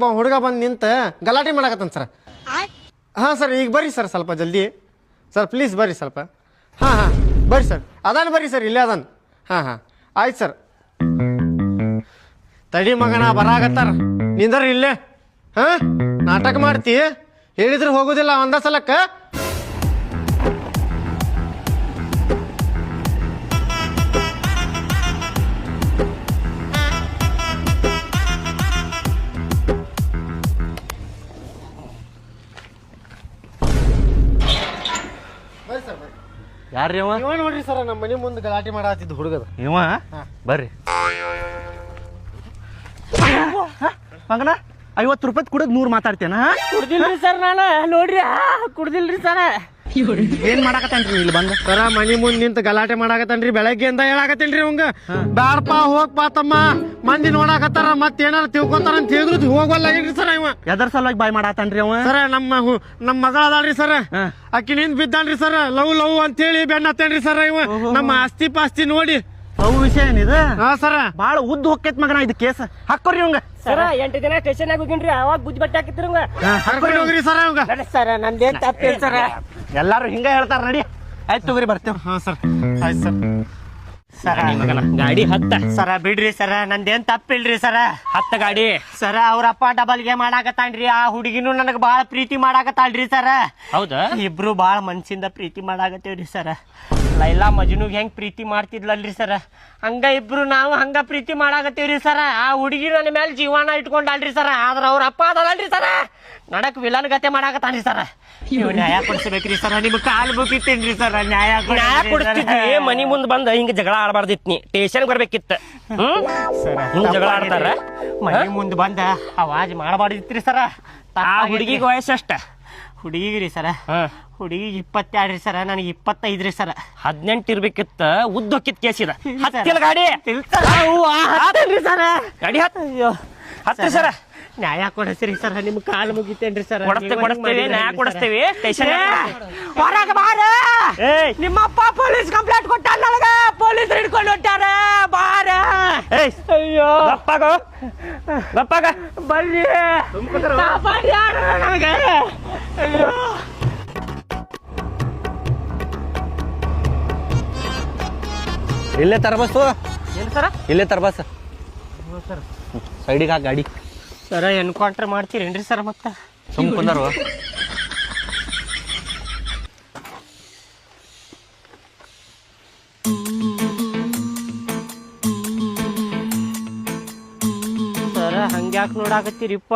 ಹುಡುಗ ಬಂದು ನಿಂತ ಗಲಾಟೆ ಮಾಡಕತ್ತಂತ ಸರ್. ಹಾಂ ಸರ್, ಈಗ ಬರ್ರಿ ಸರ್ ಸ್ವಲ್ಪ ಜಲ್ದಿ ಸರ್, ಪ್ಲೀಸ್ ಬರ್ರಿ ಸ್ವಲ್ಪ. ಹಾಂ ಬರ್ರಿ ಸರ್, ಅದಾನ ಬರ್ರಿ ಸರ್, ಇಲ್ಲೇ ಅದಾನ. ಹಾಂ ಆಯ್ತು ಸರ್. ತಡಿ ಮಗನ ಬರಾಕತ್ತಾರ, ನಿಂದ್ರ ಇಲ್ಲೇ. ಹಾಂ ನಾಟಕ ಮಾಡ್ತಿ, ಹೇಳಿದ್ರೆ ಹೋಗೋದಿಲ್ಲ ಒಂದ ಸಲಕ್ಕ. ಯಾರ್ರಿ ಇವ ನೋಡ್ರಿ ಸರ್, ನಮ್ಮ ಮನೆ ಮುಂದೆ ಗಲಾಟೆ ಮಾಡತ್ತಿದ್ದು ಹುಡುಗದ ಇವ. ಬರ್ರಿ ಮಗನ, 50 ರೂಪಾಯಿ ಕುಡಿದ್ 100 ಮಾತಾಡ್ತೇನ? ಕುಡ್ದಿಲ್ರಿ ಸರ್, ನಾನು ನೋಡ್ರಿ ಕುಡ್ದಿಲ್ರಿ ಸರ್. ಏನ್ ಮಾಡಾಕತ್ತೇನ್ರಿ ಇಲ್ಲಿ ಬಂದ? ಸರ ಮನಿ ಮುಂದೆ ನಿಂತ ಗಲಾಟೆ ಮಾಡಾಕತ್ತನ್ರಿ, ಬೆಳಗ್ಗೆಯಿಂದ ಹೇಳಾಕತ್ತೇನ್ರಿ ಅವಂಗ ಬ್ಯಾಡಪ್ಪ ಹೋಗ್ಪಾ ತಮ್ಮ, ಮಂದಿ ನೋಡಾಕತ್ತಾರ ಮತ್ತೇನಾರ ತಿಳ್ಕೊತಾರ ಅಂತ ಹೇಳಿದ್ರು ಹೋಗಲ್ಲಾಗೇನ್ರಿ ಸರ್. ಇವ ಎದರ್ ಸಲುವಾಗಿ ಬಾಯ್ ಮಾಡಾತನ್ರಿ ಅವ? ಸರ ನಮ್ಮ ಮಗಳ ಅದಾಳ್ರಿ ಸರ್, ಅಕ್ಕಿ ನಿಂದ ಬಿದ್ದಾನ್ರಿ ಸರ್, ಲವ್ ಅಂತ ಹೇಳಿ ಬೆನ್ನ ಹತ್ತೇನ್ರಿ ಸರ್. ಇವ ನಮ್ಮ ಆಸ್ತಿ ಪಾಸ್ತಿ ನೋಡಿ ಅವು ವಿಷಯ ಏನಿದೆ? ಹಾ ಸರ, ಬಾಳ ಉದ್ದ ಹೊಕ್ಕೈತ್ ಮಗನ ಇದು ಕೇಸ್. ಹಾಕೋರಿ ಅವಂಗ. ಸರ 8 ದಿನ ಸ್ಟೇಷನ್ ಆಗಿ ಹೋಗಿನ್ರಿ, ಅವಾಗ ಬುಜ್ಜಿ ಬಟ್ಟೆ ಹಾಕಿತ್ರಂಗ. ಕರ್ಕೊಂಡು ಹೋಗ್ರಿ ಸರ್ ಅವಂಗ. ಸರ ನಂದೇನ್ ತಪ್ಪಿಲ್ಲ ಸರ. ಎಲ್ಲಾರು ಹಿಂಗ ಹೇಳ್ತಾರ, ನಡಿ. ಆಯ್ತು ತಗೋರಿ, ಬರ್ತೇವ್. ಹಾ ಸರ್, ಆಯ್ತು ಸರ್. ಸರ ಮಗನ ಗಾಡಿ ಹತ್ತ. ಸರ ಬಿಡ್ರಿ ಸರ, ನಂದೇನ್ ತಪ್ಪಿಲ್ರಿ ಸರ. ಹತ್ತ ಗಾಡಿ. ಸರ ಅವ್ರಪ್ಪ ಡಬಲ್ಗೆ ಮಾಡಾಕತ್ತಾನ್ರಿ, ಆ ಹುಡುಗಿನೂ ನನಗ್ ಬಾಳ ಪ್ರೀತಿ ಮಾಡಾಕತ್ತಾಳ್ರಿ ಸರ. ಹೌದಾ? ಇಬ್ರು ಬಾಳ ಮನ್ಸಿಂದ ಪ್ರೀತಿ ಮಾಡಾಕತ್ತೇವ್ರಿ ಸರ. ಲೈಲಾ ಮಜ್ನುಗ್ ಹೆಂಗ್ ಪ್ರೀತಿ ಮಾಡ್ತಿದ್ಲಲ್ರಿ ಸರ, ಹಂಗ ಇಬ್ರು ನಾವು ಹಂಗ ಪ್ರೀತಿ ಮಾಡಾಕತ್ತೇವ್ರಿ ಸರ. ಆ ಹುಡುಗಿ ನನ್ನ ಮೇಲೆ ಜೀವನ ಇಟ್ಕೊಂಡಲ್ರಿ ಸರ, ಆದ್ರ ಅವ್ರ ಅಪ್ಪ ಅದಲ್ರಿ ಸರ, ನಡಕ್ ವಿಲನ್ ಗತೆ ಮಾಡಾಕತ್ತಾನ್ರಿ ಸರ. ನೀವು ನ್ಯಾಯ ಕೊಡಿಸ್ಬೇಕ್ರಿ ಸರ, ನಿಮ್ ಕಾಲ್ ಮುಗಿತೇನ್ರಿ ಸರ. ನ್ಯಾಯ ಕೊಡಿಸ್ತಿದ್ವಿ, ಮನಿ ಮುಂದ್ ಬಂದ ಹಿಂಗ ಜಗಳ ಆಡಬಾರ್ದಿತ್, ನೀ ಸ್ಟೇಷನ್ ಬರ್ಬೇಕಿತ್ತ. ಹಿಂಗ್ ಜಗಳ ಆಡ್ತಾರ, ಮನಿ ಮುಂದ್ ಬಂದ ಅವಾಜ್ ಮಾಡಬಾರ್ದಿತ್ರಿ ಸರ. ಆ ಹುಡುಗಿಗೆ ವಯಸ್ಸಷ್ಟ? ಹುಡುಗಿಗ್ರಿ ಸರ, ಹುಡುಗಿಗೆ 22 ರೀ ಸರ, ನನಗೆ 25 ರೀ ಸರ. 18 ಇರ್ಬೇಕಿತ್ತ, ಉದ್ದಕ್ಕಿತ್ ಕೇಸಿದ. ಹತ್ತಿಲ್ಲ ಗಾಡಿ ಸರ, ಗಾಡಿ ಹತ್ರಿ ಸರ. ನ್ಯಾಯ ಕೊಡಿಸ್ರಿ ಸರ, ನಿಮ್ ಕಾಲು ಮುಗಿತೇನ್ರಿ ಸರ್. ಕೊಡಿಸ್ತೇವೆ, ನ್ಯಾಯ ಕೊಡಿಸ್ತೇವೆ. ಸ್ಟೇಷನ್ ಹೊರಗೆ ಬಾರ, ನಿಮ್ಮಪ್ಪ ಪೊಲೀಸ್ ಕಂಪ್ಲೇಂಟ್ ಕೊಟ್ಟ ನನಗ, ಪೊಲೀಸ್ ಹಿಡ್ಕೊಂಡು ಹೊಟ್ಟಾರ, ಬಾರ. ಅಯ್ಯೋ ಗಪ್ಪಾಗ ಬರ್ರಿ, ನನಗೆ. ಅಯ್ಯೋ ಇಲ್ಲೇ ತರಬಸ್ಸು. ಏನು ಸರ? ಇಲ್ಲೇ ತರಬಸ್. ಸೈಡಿಗೆ ಹಾಕಿ ಗಾಡಿ. ಸರ ಎನ್ಕೌಂಟರ್ ಮಾಡ್ತೀರೇನ್ರಿ ಸರ್? ಮತ್ತೆ ಸುಮ್ ಕುಂದರು. ಸರ ಹಂಗ್ಯಾಕ್ ನೋಡಾಕತ್ತೀರಿಪ್ಪ?